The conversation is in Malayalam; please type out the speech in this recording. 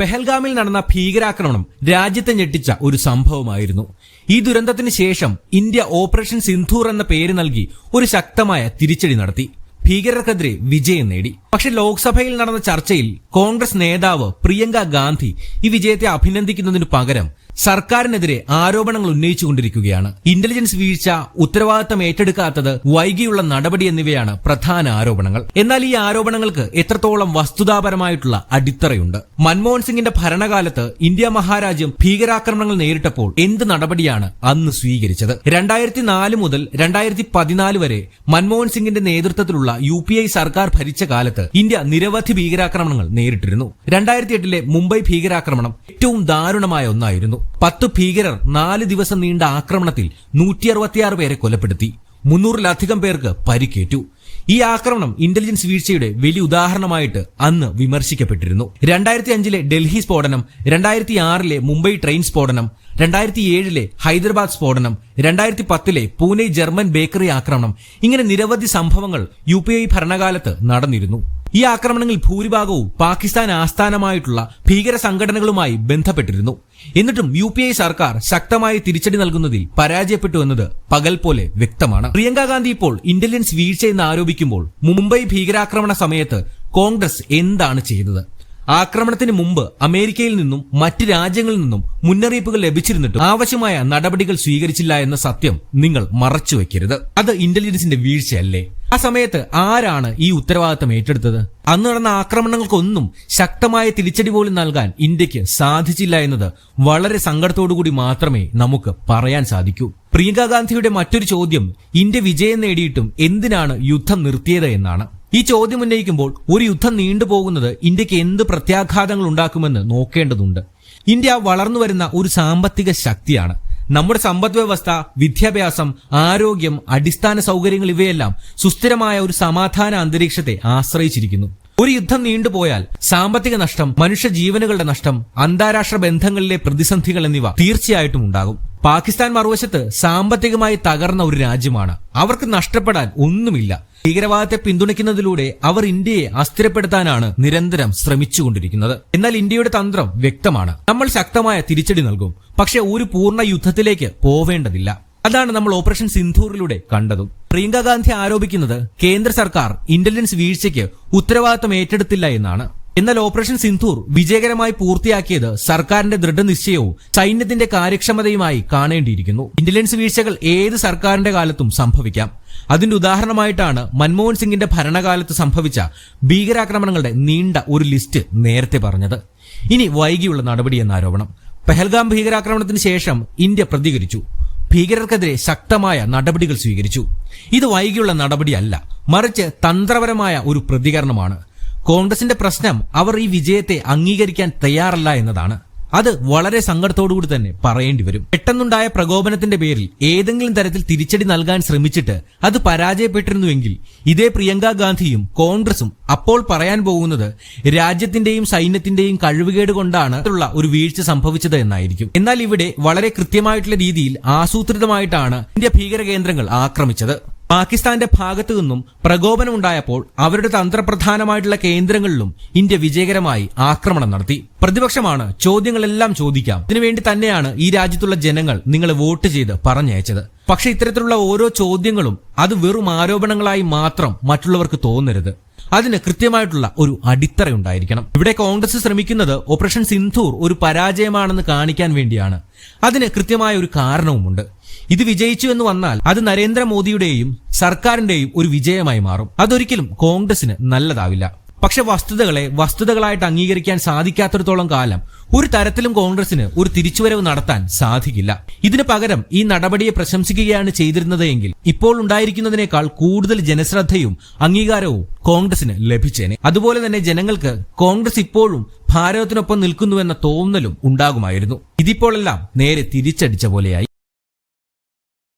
പെഹൽഗാമിൽ നടന്ന ഭീകരാക്രമണം രാജ്യത്തെ ഞെട്ടിച്ച ഒരു സംഭവമായിരുന്നു. ഈ ദുരന്തത്തിന് ശേഷം ഇന്ത്യ ഓപ്പറേഷൻ സിന്ധൂർ എന്ന പേര് നൽകി ഒരു ശക്തമായ തിരിച്ചടി നടത്തി. ഭീകരർക്കെതിരെ വിജയം നേടി. പക്ഷെ ലോക്സഭയിൽ നടന്ന ചർച്ചയിൽ കോൺഗ്രസ് നേതാവ് പ്രിയങ്ക ഗാന്ധി ഈ വിജയത്തെ അഭിനന്ദിക്കുന്നതിനു പകരം സർക്കാരിനെതിരെ ആരോപണങ്ങൾ ഉന്നയിച്ചുകൊണ്ടിരിക്കുകയാണ്. ഇന്റലിജൻസ് വീഴ്ച, ഉത്തരവാദിത്തം ഏറ്റെടുക്കാത്തത്, വൈകിയുള്ള നടപടി എന്നിവയാണ് പ്രധാന ആരോപണങ്ങൾ. എന്നാൽ ഈ ആരോപണങ്ങൾക്ക് എത്രത്തോളം വസ്തുതാപരമായിട്ടുള്ള അടിത്തറയുണ്ട്? മൻമോഹൻ സിംഗിന്റെ ഭരണകാലത്ത് ഇന്ത്യ മഹാരാജ്യം ഭീകരാക്രമണങ്ങൾ നേരിട്ടപ്പോൾ എന്ത് നടപടിയാണ് അന്ന് സ്വീകരിച്ചത്? 2004 മുതൽ 2014 വരെ മൻമോഹൻ സിംഗിന്റെ നേതൃത്വത്തിലുള്ള UPI സർക്കാർ ഭരിച്ച കാലത്ത് ഇന്ത്യ നിരവധി ഭീകരാക്രമണങ്ങൾ നേരിട്ടിരുന്നു. 2008 മുംബൈ ഭീകരാക്രമണം ഏറ്റവും ദാരുണമായ ഒന്നായിരുന്നു. 10 ഭീകരർ 4 ദിവസം നീണ്ട ആക്രമണത്തിൽ 166 പേരെ കൊലപ്പെടുത്തി. 300-ലധികം പേർക്ക് പരിക്കേറ്റു. ഈ ആക്രമണം ഇന്റലിജൻസ് വീഴ്ചയുടെ വലിയ ഉദാഹരണമായിട്ട് അന്ന് വിമർശിക്കപ്പെട്ടിരുന്നു. 2005 ഡൽഹി സ്ഫോടനം, 2006 മുംബൈ ട്രെയിൻ സ്ഫോടനം, 2007 ഹൈദരാബാദ് സ്ഫോടനം, 2010 പൂനെ ജർമ്മൻ ബേക്കറി ആക്രമണം, ഇങ്ങനെ നിരവധി സംഭവങ്ങൾ UPI ഭരണകാലത്ത് നടന്നിരുന്നു. ഈ ആക്രമണങ്ങളിൽ ഭൂരിഭാഗവും പാകിസ്ഥാൻ ആസ്ഥാനമായിട്ടുള്ള ഭീകര സംഘടനകളുമായി ബന്ധപ്പെട്ടിരുന്നു. എന്നിട്ടും UPI സർക്കാർ ശക്തമായ തിരിച്ചടി നൽകുന്നതിൽ പരാജയപ്പെട്ടു എന്നത് പകൽ പോലെ വ്യക്തമാണ്. പ്രിയങ്ക ഗാന്ധി ഇപ്പോൾ ഇന്റലിജൻസ് വീഴ്ചയെന്ന് ആരോപിക്കുമ്പോൾ മുംബൈ ഭീകരാക്രമണ സമയത്ത് കോൺഗ്രസ് എന്താണ് ചെയ്തത്? ആക്രമണത്തിന് മുമ്പ് അമേരിക്കയിൽ നിന്നും മറ്റ് രാജ്യങ്ങളിൽ നിന്നും മുന്നറിയിപ്പുകൾ ലഭിച്ചിരുന്നിട്ടും ആവശ്യമായ നടപടികൾ സ്വീകരിച്ചില്ല എന്ന സത്യം നിങ്ങൾ മറച്ചുവെക്കരുത്. അത് ഇന്റലിജൻസിന്റെ വീഴ്ചയല്ലേ? ആ സമയത്ത് ആരാണ് ഈ ഉത്തരവാദിത്തം ഏറ്റെടുത്തത്? അന്ന് നടന്ന ആക്രമണങ്ങൾക്കൊന്നും ശക്തമായ തിരിച്ചടി പോലും നൽകാൻ ഇന്ത്യക്ക് സാധിച്ചില്ല എന്നത് വളരെ സങ്കടത്തോടുകൂടി മാത്രമേ നമുക്ക് പറയാൻ സാധിക്കൂ. പ്രിയങ്ക ഗാന്ധിയുടെ മറ്റൊരു ചോദ്യം ഇന്ത്യ വിജയം നേടിയിട്ടും എന്തിനാണ് യുദ്ധം നിർത്തിയത് എന്നാണ്. ഈ ചോദ്യം ഉന്നയിക്കുമ്പോൾ ഒരു യുദ്ധം നീണ്ടുപോകുന്നത് ഇന്ത്യക്ക് എന്ത് പ്രത്യാഘാതങ്ങൾ ഉണ്ടാക്കുമെന്ന് നോക്കേണ്ടതുണ്ട്. ഇന്ത്യ വളർന്നു വരുന്ന ഒരു സാമ്പത്തിക ശക്തിയാണ്. നമ്മുടെ സമ്പദ് വ്യവസ്ഥ, വിദ്യാഭ്യാസം, ആരോഗ്യം, അടിസ്ഥാന സൗകര്യങ്ങൾ ഇവയെല്ലാം സുസ്ഥിരമായ ഒരു സമാധാന അന്തരീക്ഷത്തെ ആശ്രയിച്ചിരിക്കുന്നു. ഒരു യുദ്ധം നീണ്ടുപോയാൽ സാമ്പത്തിക നഷ്ടം, മനുഷ്യ ജീവനുകളുടെ നഷ്ടം, അന്താരാഷ്ട്ര ബന്ധങ്ങളിലെ പ്രതിസന്ധികൾ എന്നിവ തീർച്ചയായിട്ടും ഉണ്ടാകും. പാകിസ്ഥാൻ മറുവശത്ത് സാമ്പത്തികമായി തകർന്ന ഒരു രാജ്യമാണ്. അവർക്ക് നഷ്ടപ്പെടാൻ ഒന്നുമില്ല. ഭീകരവാദത്തെ പിന്തുണയ്ക്കുന്നതിലൂടെ അവർ ഇന്ത്യയെ അസ്ഥിരപ്പെടുത്താനാണ് നിരന്തരം ശ്രമിച്ചുകൊണ്ടിരിക്കുന്നത്. എന്നാൽ ഇന്ത്യയുടെ തന്ത്രം വ്യക്തമാണ്. നമ്മൾ ശക്തമായ തിരിച്ചടി നൽകും. പക്ഷെ ഒരു പൂർണ്ണ യുദ്ധത്തിലേക്ക് പോവേണ്ടതില്ല. അതാണ് നമ്മൾ ഓപ്പറേഷൻ സിന്ധൂറിലൂടെ കണ്ടതും. പ്രിയങ്ക ഗാന്ധി ആരോപിക്കുന്നത് കേന്ദ്ര സർക്കാർ ഇന്റലിജൻസ് വീഴ്ചയ്ക്ക് ഉത്തരവാദിത്തം ഏറ്റെടുത്തില്ല എന്നാണ്. എന്നാൽ ഓപ്പറേഷൻ സിന്ധൂർ വിജയകരമായി പൂർത്തിയാക്കിയത് സർക്കാരിന്റെ ദൃഢനിശ്ചയവും സൈന്യത്തിന്റെ കാര്യക്ഷമതയുമായി കാണേണ്ടിയിരിക്കുന്നു. ഇന്റലിജൻസ് വീഴ്ചകൾ ഏത് സർക്കാരിന്റെ കാലത്തും സംഭവിക്കാം. അതിന്റെ ഉദാഹരണമായിട്ടാണ് മൻമോഹൻ സിംഗിന്റെ ഭരണകാലത്ത് സംഭവിച്ച ഭീകരാക്രമണങ്ങളുടെ നീണ്ട ഒരു ലിസ്റ്റ് നേരത്തെ പറഞ്ഞത്. ഇനി വൈകിയുള്ള നടപടി എന്ന ആരോപണം. പെഹൽഗാം ഭീകരാക്രമണത്തിന് ശേഷം ഇന്ത്യ പ്രതികരിച്ചു. ഭീകരർക്കെതിരെ ശക്തമായ നടപടികൾ സ്വീകരിച്ചു. ഇത് വൈകിയുള്ള നടപടിയല്ല, മറിച്ച് തന്ത്രപരമായ ഒരു പ്രതികരണമാണ്. കോൺഗ്രസിന്റെ പ്രശ്നം അവർ ഈ വിജയത്തെ അംഗീകരിക്കാൻ തയ്യാറല്ല എന്നതാണ്. അത് വളരെ സങ്കടത്തോടുകൂടി തന്നെ പറയേണ്ടി വരും. പെട്ടെന്നുണ്ടായ പ്രകോപനത്തിന്റെ പേരിൽ ഏതെങ്കിലും തരത്തിൽ തിരിച്ചടി നൽകാൻ ശ്രമിച്ചിട്ട് അത് പരാജയപ്പെട്ടിരുന്നുവെങ്കിൽ ഇതേ പ്രിയങ്ക ഗാന്ധിയും കോൺഗ്രസും അപ്പോൾ പറയാൻ പോകുന്നത് രാജ്യത്തിന്റെയും സൈന്യത്തിന്റെയും കഴിവുകേട് കൊണ്ടാണ് ഒരു വീഴ്ച സംഭവിച്ചത് എന്നായിരിക്കും. എന്നാൽ ഇവിടെ വളരെ കൃത്യമായിട്ടുള്ള രീതിയിൽ ആസൂത്രിതമായിട്ടാണ് ഇന്ത്യ ഭീകര കേന്ദ്രങ്ങൾ ആക്രമിച്ചത്. പാകിസ്ഥാന്റെ ഭാഗത്തു നിന്നും പ്രകോപനമുണ്ടായപ്പോൾ അവരുടെ തന്ത്രപ്രധാനമായിട്ടുള്ള കേന്ദ്രങ്ങളിലും ഇന്ത്യ വിജയകരമായി ആക്രമണം നടത്തി. പ്രതിപക്ഷമാണ് ചോദ്യങ്ങളെല്ലാം ചോദിക്കാം. ഇതിനുവേണ്ടി തന്നെയാണ് ഈ രാജ്യത്തുള്ള ജനങ്ങൾ നിങ്ങളെ വോട്ട് ചെയ്ത് പറഞ്ഞയച്ചത്. പക്ഷെ ഇത്തരത്തിലുള്ള ഓരോ ചോദ്യങ്ങളും അത് വെറും ആരോപണങ്ങളായി മാത്രം മറ്റുള്ളവർക്ക് തോന്നരുത്. അതിന് കൃത്യമായിട്ടുള്ള ഒരു അടിത്തറയുണ്ടായിരിക്കണം. ഇവിടെ കോൺഗ്രസ് ശ്രമിക്കുന്നത് ഓപ്പറേഷൻ സിന്ധൂർ ഒരു പരാജയമാണെന്ന് കാണിക്കാൻ വേണ്ടിയാണ്. അതിന് കൃത്യമായ ഒരു കാരണവുമുണ്ട്. ഇത് വിജയിച്ചു എന്ന് വന്നാൽ അത് നരേന്ദ്രമോദിയുടെയും സർക്കാരിന്റെയും ഒരു വിജയമായി മാറും. അതൊരിക്കലും കോൺഗ്രസിന് നല്ലതാവില്ല. പക്ഷെ വസ്തുതകളെ വസ്തുതകളായിട്ട് അംഗീകരിക്കാൻ സാധിക്കാത്തിടത്തോളം കാലം ഒരു തരത്തിലും കോൺഗ്രസിന് ഒരു തിരിച്ചുവരവ് നടത്താൻ സാധിക്കില്ല. ഇതിനു പകരം ഈ നടപടിയെ പ്രശംസിക്കുകയാണ് ചെയ്തിരുന്നത് എങ്കിൽ ഇപ്പോൾ ഉണ്ടായിരിക്കുന്നതിനേക്കാൾ കൂടുതൽ ജനശ്രദ്ധയും അംഗീകാരവും കോൺഗ്രസിന് ലഭിച്ചേനെ. അതുപോലെ തന്നെ ജനങ്ങൾക്ക് കോൺഗ്രസ് ഇപ്പോഴും ഭാരതത്തിനൊപ്പം നിൽക്കുന്നുവെന്ന തോന്നലും ഉണ്ടാകുമായിരുന്നു. ഇതിപ്പോഴെല്ലാം നേരെ തിരിച്ചടിച്ച പോലെയായി.